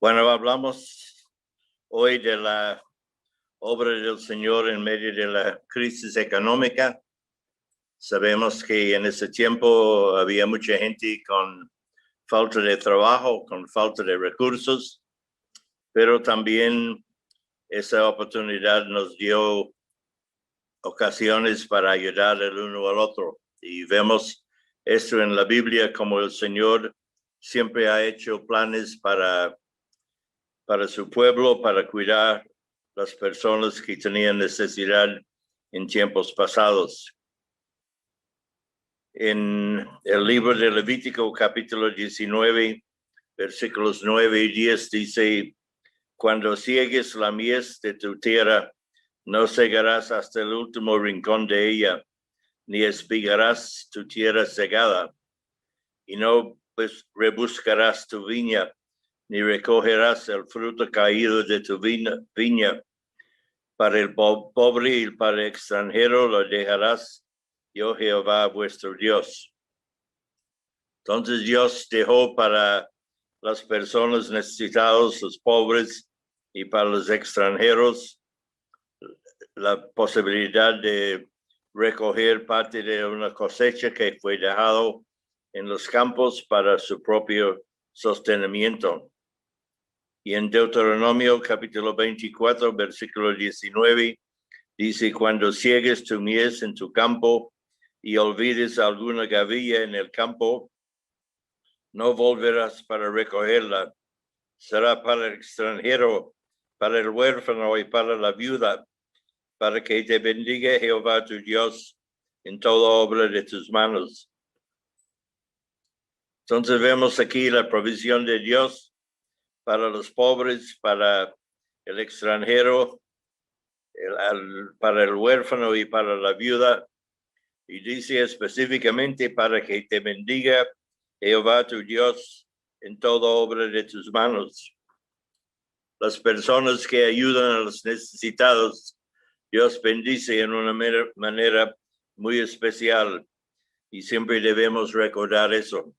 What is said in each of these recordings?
Bueno, hablamos hoy de la obra del Señor en medio de la crisis económica. Sabemos que en ese tiempo había mucha gente con falta de trabajo, con falta de recursos, pero también esa oportunidad nos dio ocasiones para ayudar el uno al otro. Y vemos esto en la Biblia, como el Señor siempre ha hecho planes para su pueblo, para cuidar las personas que tenían necesidad en tiempos pasados. En el libro de Levítico, capítulo 19, versículos 9 y 10, dice: cuando ciegues la mies de tu tierra, no cegarás hasta el último rincón de ella, ni espigarás tu tierra cegada, y no rebuscarás tu viña, ni recogerás el fruto caído de tu viña. Para el pobre y para el extranjero lo dejarás, yo Jehová vuestro Dios. Entonces Dios dejó para las personas necesitadas, los pobres y para los extranjeros la posibilidad de recoger parte de una cosecha que fue dejado en los campos para su propio sostenimiento. Y en Deuteronomio capítulo 24, versículo 19, dice: cuando ciegues tu mies en tu campo y olvides alguna gavilla en el campo, no volverás para recogerla. Será para el extranjero, para el huérfano y para la viuda, para que te bendiga Jehová tu Dios en toda obra de tus manos. Entonces vemos aquí la provisión de Dios para los pobres, para el extranjero, para el huérfano y para la viuda. Y dice específicamente: para que te bendiga Jehová tu Dios en toda obra de tus manos. Las personas que ayudan a los necesitados, Dios bendice en una manera muy especial, y siempre debemos recordar eso.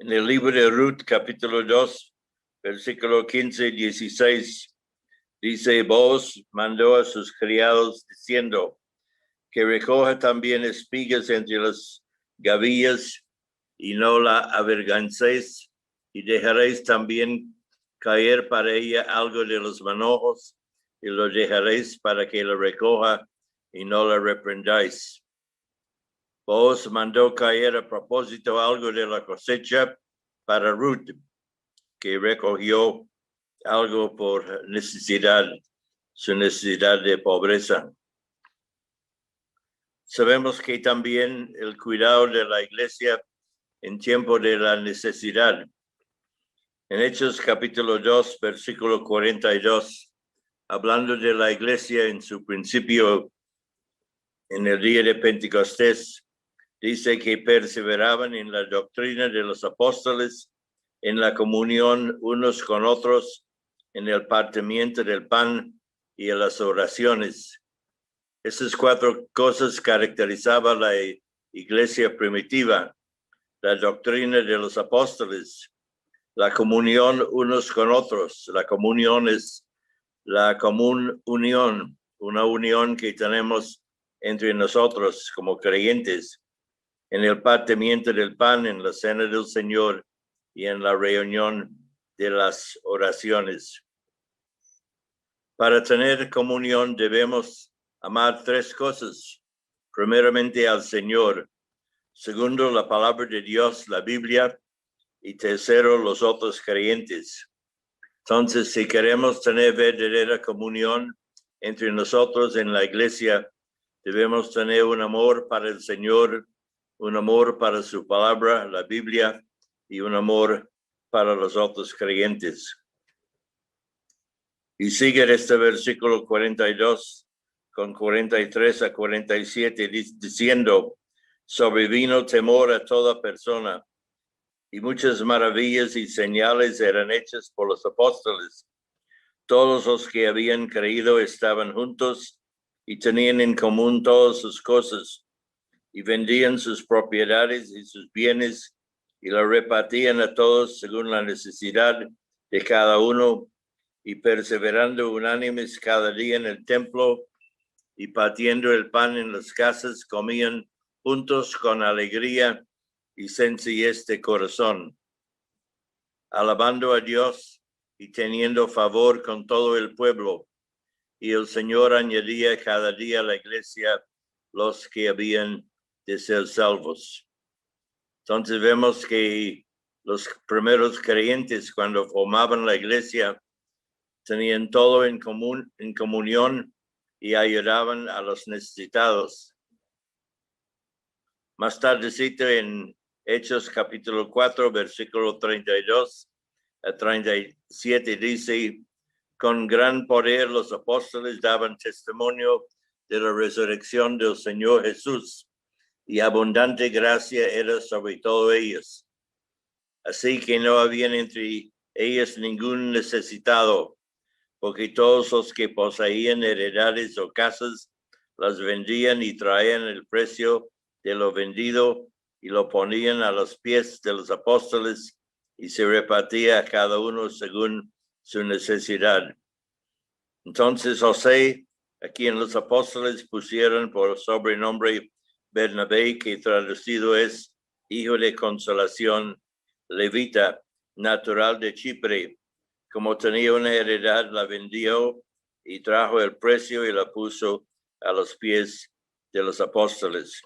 En el libro de Ruth, capítulo 2, versículo 15 y 16, dice: Booz mandó a sus criados diciendo: que recoja también espigas entre las gavillas, y no la avergancéis, y dejaréis también caer para ella algo de los manojos, y lo dejaréis para que lo recoja, y no la reprendáis. Booz mandó caer a propósito algo de la cosecha para Ruth, que recogió algo por necesidad, su necesidad de pobreza. Sabemos que también el cuidado de la iglesia en tiempo de la necesidad. En Hechos capítulo 2, versículo 42, hablando de la iglesia en su principio, en el día de Pentecostés, dice que perseveraban en la doctrina de los apóstoles, en la comunión unos con otros, en el partimiento del pan y en las oraciones. Esas cuatro cosas caracterizaban la iglesia primitiva: la doctrina de los apóstoles, la comunión unos con otros. La comunión es la común unión, una unión que tenemos entre nosotros como creyentes, en el partimiento del pan, en la cena del Señor y en la reunión de las oraciones. Para tener comunión debemos amar tres cosas: primeramente al Señor, segundo la palabra de Dios, la Biblia, y tercero los otros creyentes. Entonces, si queremos tener verdadera comunión entre nosotros en la iglesia, debemos tener un amor para el Señor, un amor para su palabra, la Biblia, y un amor para los otros creyentes. Y sigue este versículo 42 con 43 a 47 diciendo: sobrevino temor a toda persona, y muchas maravillas y señales eran hechas por los apóstoles. Todos los que habían creído estaban juntos y tenían en común todas sus cosas, y vendían sus propiedades y sus bienes y la repartían a todos según la necesidad de cada uno, y perseverando unánimes cada día en el templo y partiendo el pan en las casas, comían juntos con alegría y sencillez de corazón, alabando a Dios y teniendo favor con todo el pueblo. Y el Señor añadía cada día a la iglesia los que habían de ser salvos. Entonces vemos que los primeros creyentes, cuando formaban la iglesia, tenían todo en común, en comunión, y ayudaban a los necesitados. Más tardecito en Hechos capítulo 4, versículo 32 a 37 dice: con gran poder los apóstoles daban testimonio de la resurrección del Señor Jesús, y abundante gracia era sobre todos ellos. Así que no había entre ellos ningún necesitado, porque todos los que poseían heredades o casas las vendían y traían el precio de lo vendido y lo ponían a los pies de los apóstoles, y se repartía a cada uno según su necesidad. Entonces José, a quien los apóstoles pusieron por sobrenombre Bernabé, que traducido es hijo de consolación, levita, natural de Chipre, como tenía una heredad, la vendió y trajo el precio y la puso a los pies de los apóstoles.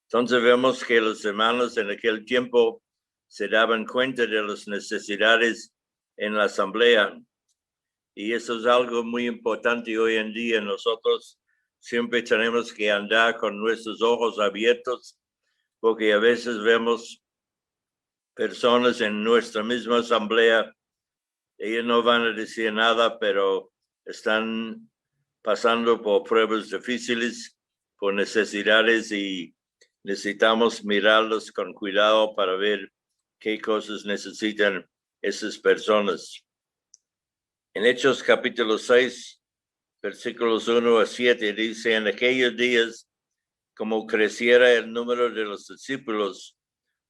Entonces vemos que los hermanos en aquel tiempo se daban cuenta de las necesidades en la asamblea, y eso es algo muy importante hoy en día. Nosotros siempre tenemos que andar con nuestros ojos abiertos, porque a veces vemos personas en nuestra misma asamblea, ellos no van a decir nada, pero están pasando por pruebas difíciles, por necesidades, y necesitamos mirarlos con cuidado para ver qué cosas necesitan esas personas. En Hechos capítulo 6, versículos 1 a 7, dice: en aquellos días, como creciera el número de los discípulos,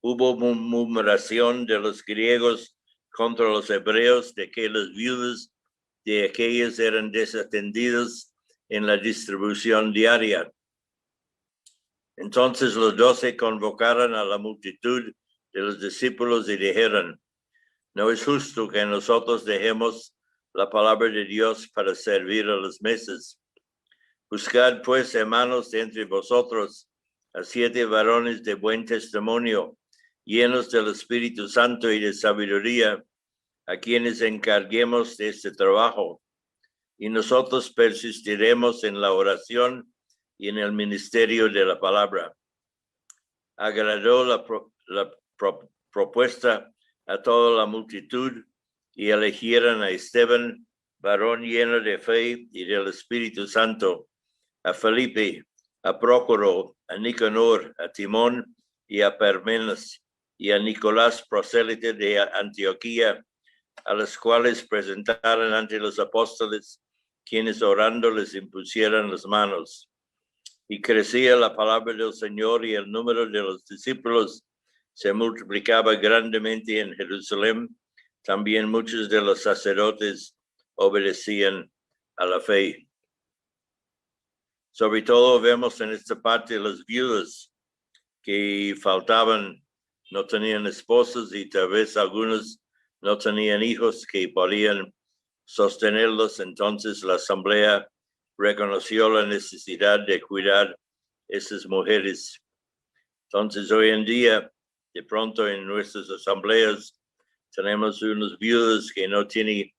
hubo murmuración de los griegos contra los hebreos, de que las viudas de aquellos eran desatendidas en la distribución diaria. Entonces los 12 convocaron a la multitud de los discípulos y dijeron: no es justo que nosotros dejemos la palabra de Dios para servir a las mesas. Buscad pues, hermanos, de entre vosotros a 7 varones de buen testimonio, llenos del Espíritu Santo y de sabiduría, a quienes encarguemos de este trabajo, y nosotros persistiremos en la oración y en el ministerio de la palabra. Agradó la propuesta a toda la multitud, y eligieron a Esteban, varón lleno de fe y del Espíritu Santo, a Felipe, a Prócoro, a Nicanor, a Timón y a Parmenas, y a Nicolás, prosélite de Antioquía, a los cuales presentaron ante los apóstoles, quienes orando les impusieron las manos. Y crecía la palabra del Señor, y el número de los discípulos se multiplicaba grandemente en Jerusalén. También muchos de los sacerdotes obedecían a la fe. Sobre todo vemos en esta parte las viudas que faltaban, no tenían esposos, y tal vez algunos no tenían hijos que podían sostenerlos. Entonces la asamblea reconoció la necesidad de cuidar a esas mujeres. Entonces hoy en día, de pronto en nuestras asambleas, tenemos unos viudos que no tienen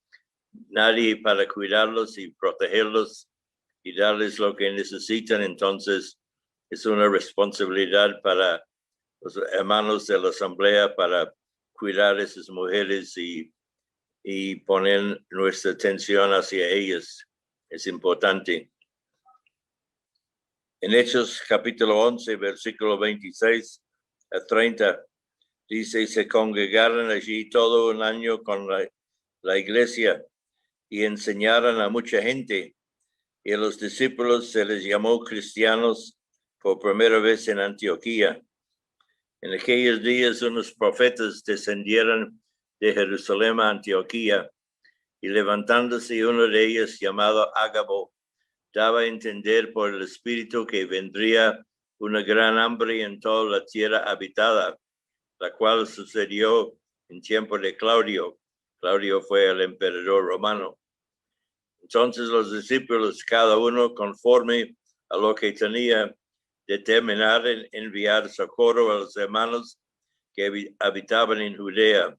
nadie para cuidarlos y protegerlos y darles lo que necesitan. Entonces es una responsabilidad para los hermanos de la asamblea para cuidar a esas mujeres y poner nuestra atención hacia ellas. Es importante. En Hechos capítulo 11, versículo 26 a 30, dice: se congregaron allí todo un año con la iglesia y enseñaron a mucha gente, y a los discípulos se les llamó cristianos por primera vez en Antioquía. En aquellos días unos profetas descendieron de Jerusalén a Antioquía, y levantándose uno de ellos llamado Ágabo, daba a entender por el Espíritu que vendría una gran hambre en toda la tierra habitada, la cual sucedió en tiempo de Claudio. Claudio fue el emperador romano. Entonces los discípulos, cada uno conforme a lo que tenía, determinaron enviar socorro a los hermanos que habitaban en Judea,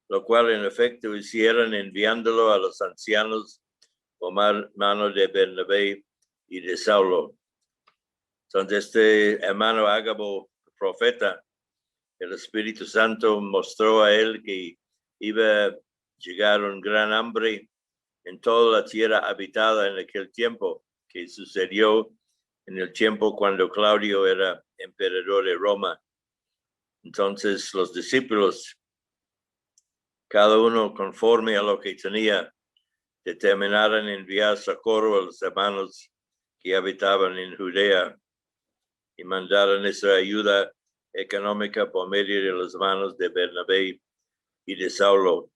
lo cual en efecto hicieron enviándolo a los ancianos por mano de Bernabé y de Saulo. Entonces este hermano Ágabo, profeta, el Espíritu Santo mostró a él que iba a llegar un gran hambre en toda la tierra habitada en aquel tiempo, que sucedió en el tiempo cuando Claudio era emperador de Roma. Entonces los discípulos, cada uno conforme a lo que tenía, determinaron enviar socorro a los hermanos que habitaban en Judea y mandaron esa ayuda económica por medio de las manos de Bernabé y de Saulo.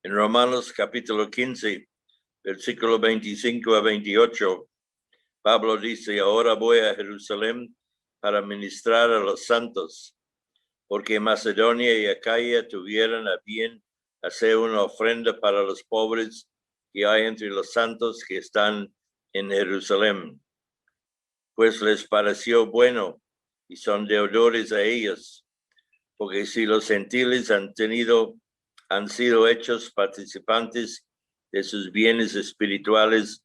En Romanos capítulo 15, versículo 25 a 28, Pablo dice: ahora voy a Jerusalén para ministrar a los santos, porque Macedonia y Acaya tuvieron a bien hacer una ofrenda para los pobres que hay entre los santos que están en Jerusalén, pues les pareció bueno y son deudores a ellos, porque si los gentiles han sido hechos participantes de sus bienes espirituales,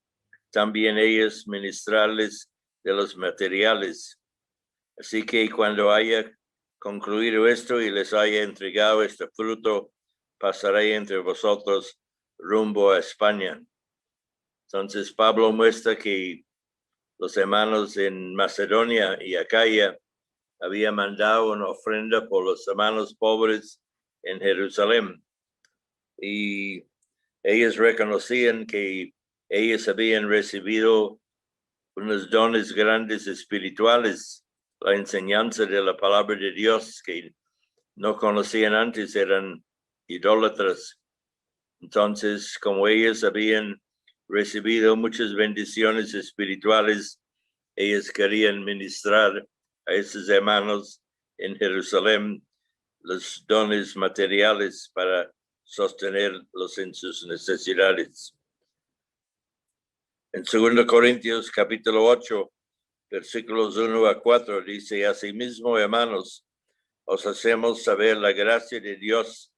también ellos ministrarles de los materiales. Así que cuando haya concluido esto y les haya entregado este fruto, pasaré entre vosotros rumbo a España. Entonces Pablo muestra que los hermanos en Macedonia y Acaya habían mandado una ofrenda por los hermanos pobres en Jerusalén, y ellos reconocían que ellos habían recibido unos dones grandes espirituales, la enseñanza de la palabra de Dios que no conocían antes, eran idólatras. Entonces, como ellos habían recibido muchas bendiciones espirituales, ellos querían ministrar a esos hermanos en Jerusalén los dones materiales para sostenerlos en sus necesidades. En 2 Corintios capítulo 8, versículos 1 a 4, dice: asimismo, hermanos, os hacemos saber la gracia de Dios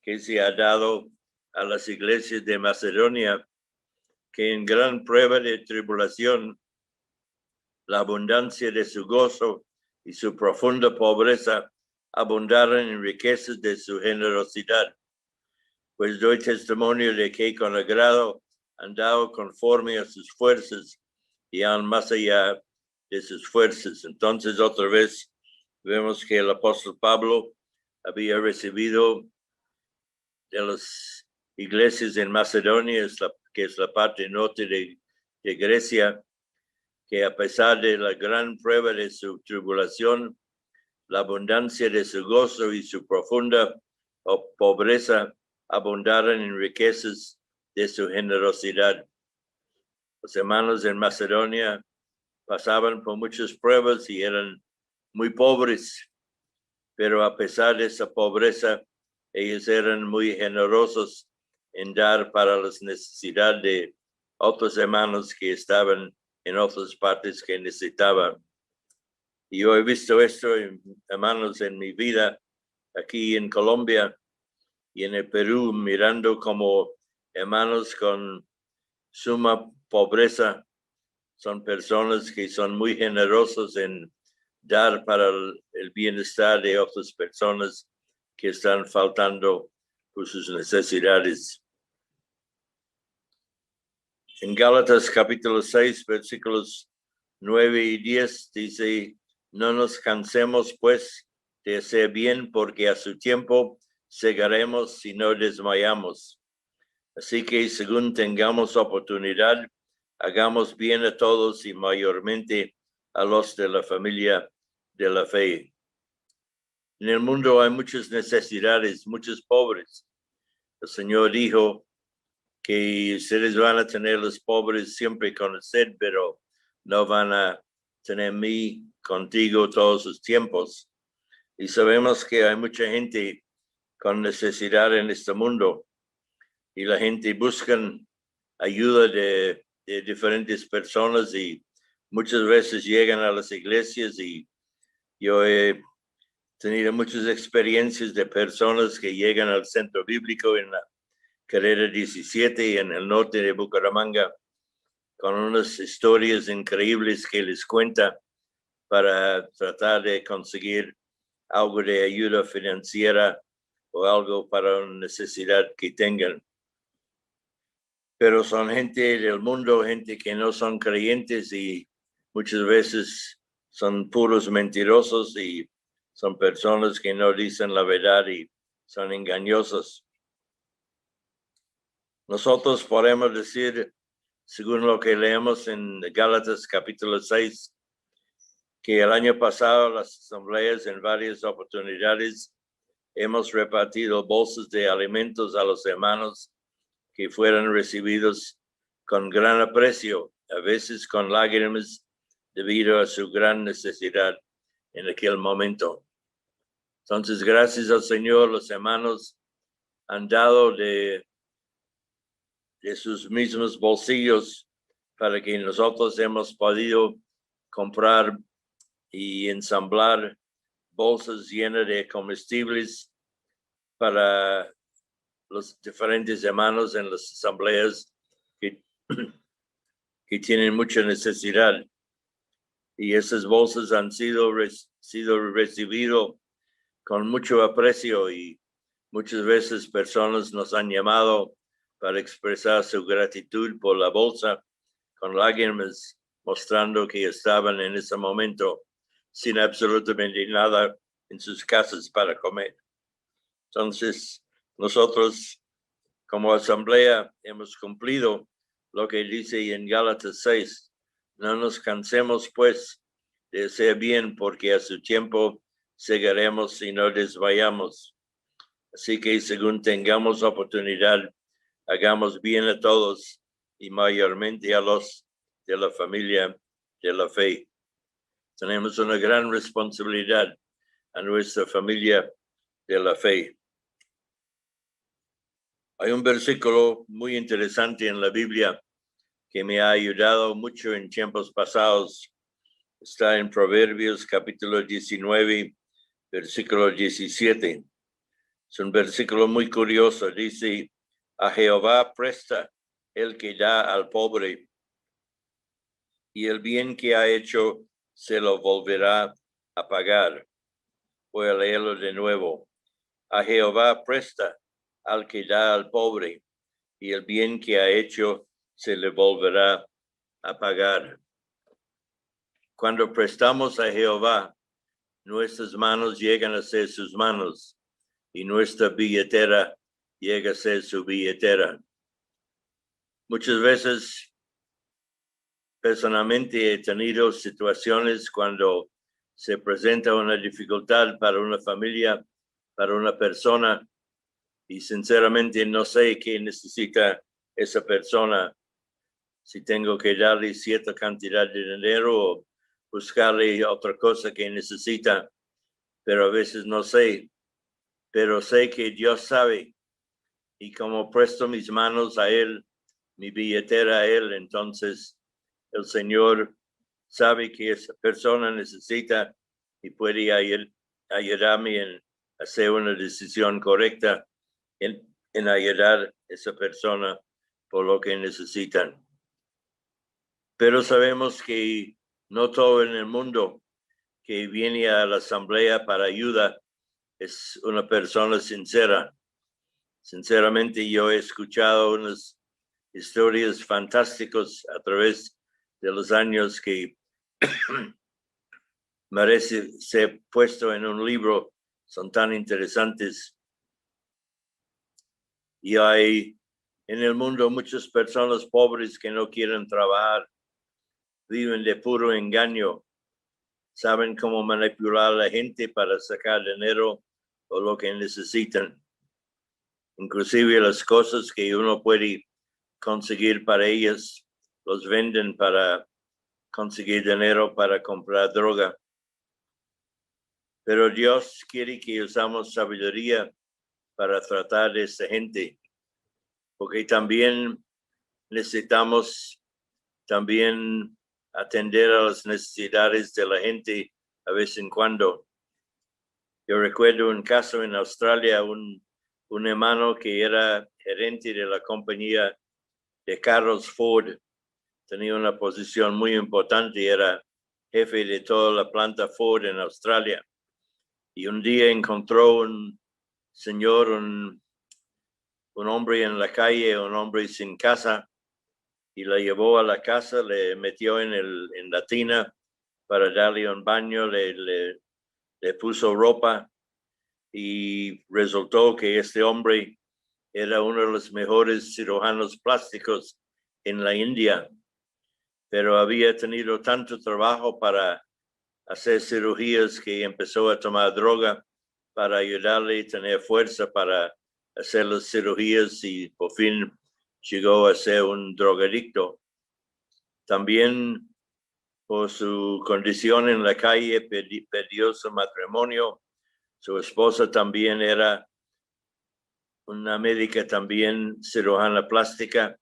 que se ha dado a las iglesias de Macedonia, que en gran prueba de tribulación, la abundancia de su gozo y su profunda pobreza abundaron en riquezas de su generosidad. Pues doy testimonio de que con agrado han dado conforme a sus fuerzas y aún más allá de sus fuerzas. Entonces otra vez vemos que el apóstol Pablo había recibido de las iglesias en Macedonia, que es la parte norte de Grecia, que a pesar de la gran prueba de su tribulación, la abundancia de su gozo y su profunda pobreza abundaron en riquezas de su generosidad. Los hermanos en Macedonia pasaban por muchas pruebas y eran muy pobres, pero a pesar de esa pobreza, ellos eran muy generosos en dar para las necesidades de otros hermanos que estaban en otras partes que necesitaban. Y yo he visto esto, hermanos, en mi vida aquí en Colombia y en el Perú, mirando como hermanos con suma pobreza son personas que son muy generosos en dar para el bienestar de otras personas que están faltando por sus necesidades. En Gálatas capítulo 6, versículos 9 y 10 dice: no nos cansemos pues de hacer bien, porque a su tiempo segaremos si no desmayamos. Así que según tengamos oportunidad, hagamos bien a todos y mayormente a los de la familia de la fe. En el mundo hay muchas necesidades, muchos pobres. El Señor dijo que ustedes van a tener los pobres siempre con sed, pero no van a tener mí contigo todos los tiempos. Y sabemos que hay mucha gente con necesidad en este mundo y la gente busca ayuda de diferentes personas y muchas veces llegan a las iglesias y yo he tenido muchas experiencias de personas que llegan al centro bíblico en la carrera 17 en el norte de Bucaramanga con unas historias increíbles que les cuenta para tratar de conseguir algo de ayuda financiera o algo para una necesidad que tengan. Pero son gente del mundo, gente que no son creyentes y muchas veces son puros mentirosos y son personas que no dicen la verdad y son engañosos. Nosotros podemos decir, según lo que leemos en Gálatas capítulo 6, que el año pasado las asambleas en varias oportunidades hemos repartido bolsas de alimentos a los hermanos que fueron recibidos con gran aprecio, a veces con lágrimas debido a su gran necesidad en aquel momento. Entonces, gracias al Señor, los hermanos han dado de sus mismos bolsillos para que nosotros hemos podido comprar y ensamblar bolsas llenas de comestibles para los diferentes hermanos en las asambleas que tienen mucha necesidad. Y esas bolsas han sido recibidas con mucho aprecio y muchas veces personas nos han llamado para expresar su gratitud por la bolsa con lágrimas, mostrando que estaban en ese momento sin absolutamente nada en sus casas para comer. Entonces, nosotros como asamblea hemos cumplido lo que dice en Gálatas 6. No nos cansemos, pues, de hacer bien, porque a su tiempo segaremos y no desmayamos. Así que según tengamos oportunidad, hagamos bien a todos y mayormente a los de la familia de la fe. Tenemos una gran responsabilidad a nuestra familia de la fe. Hay un versículo muy interesante en la Biblia que me ha ayudado mucho en tiempos pasados. Está en Proverbios capítulo 19, versículo 17. Es un versículo muy curioso. Dice, a Jehová presta el que da al pobre, y el bien que ha hecho se lo volverá a pagar. Voy a leerlo de nuevo. A Jehová presta al que da al pobre, y el bien que ha hecho se le volverá a pagar. Cuando prestamos a Jehová, nuestras manos llegan a ser sus manos y nuestra billetera llega a ser su billetera. Muchas veces, personalmente, he tenido situaciones cuando se presenta una dificultad para una familia, para una persona, y sinceramente no sé qué necesita esa persona. Si tengo que darle cierta cantidad de dinero o buscarle otra cosa que necesita, pero a veces no sé. Pero sé que Dios sabe, y como presto mis manos a Él, mi billetera a Él, entonces el Señor sabe que esa persona necesita y puede ayudarme en hacer una decisión correcta, en ayudar a esa persona por lo que necesitan. Pero sabemos que no todo en el mundo que viene a la asamblea para ayuda es una persona sincera. Sinceramente, yo he escuchado unas historias fantásticas a través de los años que merece ser puesto en un libro, son tan interesantes. Y hay en el mundo muchas personas pobres que no quieren trabajar, viven de puro engaño, saben cómo manipular a la gente para sacar dinero o lo que necesitan. Inclusive las cosas que uno puede conseguir para ellas, los venden para conseguir dinero para comprar droga. Pero Dios quiere que usamos sabiduría para tratar de esa gente, porque también necesitamos también atender a las necesidades de la gente a vez en cuando. Yo recuerdo un caso en Australia, un hermano que era gerente de la compañía de carros Ford, tenía una posición muy importante, era jefe de toda la planta Ford en Australia. Y un día encontró un señor, un hombre en la calle, un hombre sin casa, y la llevó a la casa, le metió en la tina para darle un baño, le puso ropa, y resultó que este hombre era uno de los mejores cirujanos plásticos en la India, pero había tenido tanto trabajo para hacer cirugías que empezó a tomar droga para ayudarle a tener fuerza para hacer las cirugías, y por fin llegó a ser un drogadicto. También por su condición en la calle perdió su matrimonio. Su esposa también era una médica, también cirujana plástica,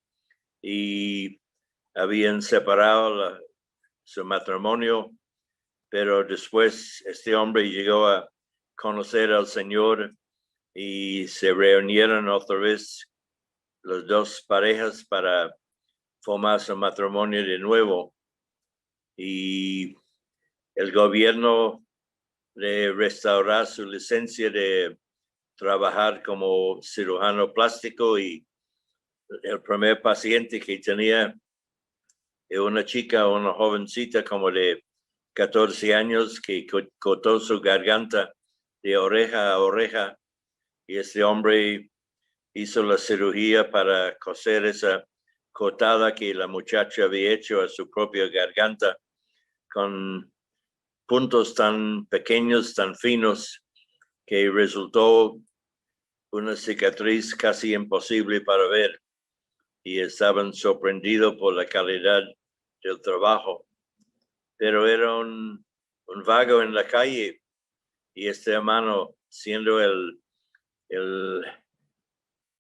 y habían separado su matrimonio, pero después este hombre llegó a conocer al Señor y se reunieron otra vez las dos parejas para formar su matrimonio de nuevo, y el gobierno le restauró su licencia de trabajar como cirujano plástico, y el primer paciente que tenía era una chica, una jovencita como de 14 años que cortó su garganta de oreja a oreja, y este hombre hizo la cirugía para coser esa cortada que la muchacha había hecho a su propia garganta, con puntos tan pequeños, tan finos, que resultó una cicatriz casi imposible para ver, y estaban sorprendidos por la calidad del trabajo. Pero era un vago en la calle, y este hermano, siendo el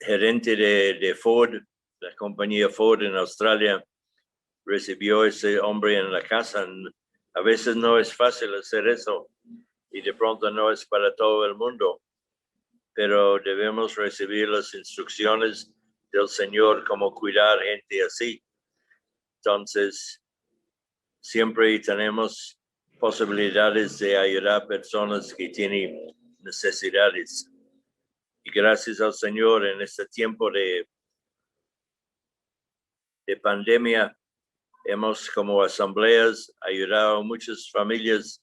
gerente de Ford, la compañía Ford en Australia, recibió a ese hombre en la casa. A veces no es fácil hacer eso, y de pronto no es para todo el mundo, pero debemos recibir las instrucciones del Señor cómo cuidar gente así. Entonces, siempre tenemos posibilidades de ayudar a personas que tienen necesidades. Y gracias al Señor, en este tiempo de pandemia, hemos como asambleas ayudado a muchas familias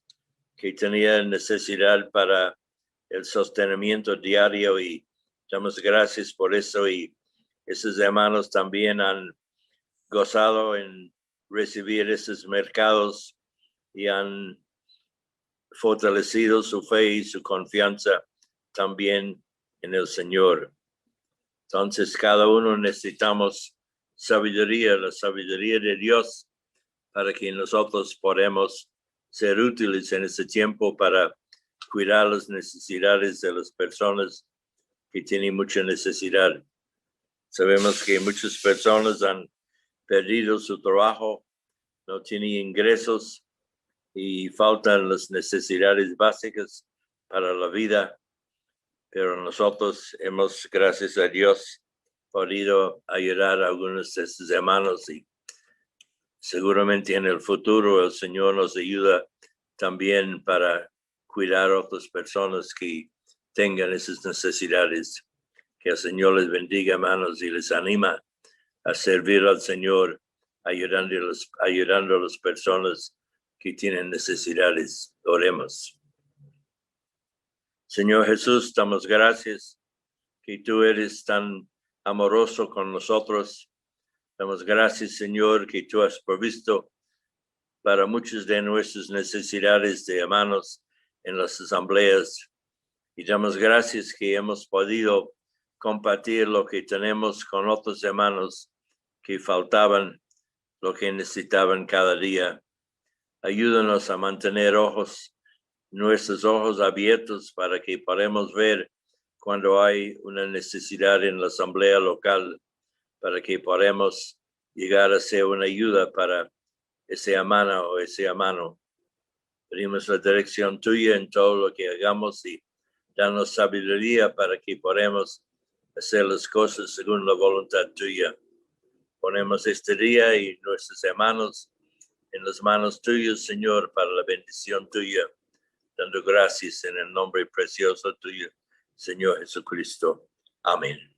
que tenían necesidad para el sostenimiento diario, y damos gracias por eso. Y esos hermanos también han gozado en recibir esos mercados y han fortalecido su fe y su confianza también en el Señor. Entonces, cada uno necesitamos sabiduría, la sabiduría de Dios, para que nosotros podamos ser útiles en este tiempo para cuidar las necesidades de las personas que tienen mucha necesidad. Sabemos que muchas personas han perdido su trabajo, no tienen ingresos y faltan las necesidades básicas para la vida, pero nosotros hemos, gracias a Dios, podido ayudar a algunos de sus hermanos, y seguramente en el futuro el Señor nos ayuda también para cuidar a otras personas que tengan esas necesidades. Que el Señor les bendiga, hermanos, y les anima a servir al Señor, ayudando a las personas que tienen necesidades. Oremos. Señor Jesús, damos gracias que tú eres tan amoroso con nosotros. Damos gracias, Señor, que tú has provisto para muchas de nuestras necesidades de hermanos en las asambleas. Y damos gracias que hemos podido compartir lo que tenemos con otros hermanos que faltaban, lo que necesitaban cada día. Ayúdanos a mantener nuestros ojos abiertos para que podamos ver cuando hay una necesidad en la asamblea local, para que podamos llegar a ser una ayuda para ese hermano o ese hermano. Pedimos la dirección tuya en todo lo que hagamos y danos sabiduría para que podamos hacer las cosas según la voluntad tuya. Ponemos este día y nuestros hermanos en las manos tuyas, Señor, para la bendición tuya, dando gracias en el nombre precioso tuyo, Señor Jesucristo. Amén.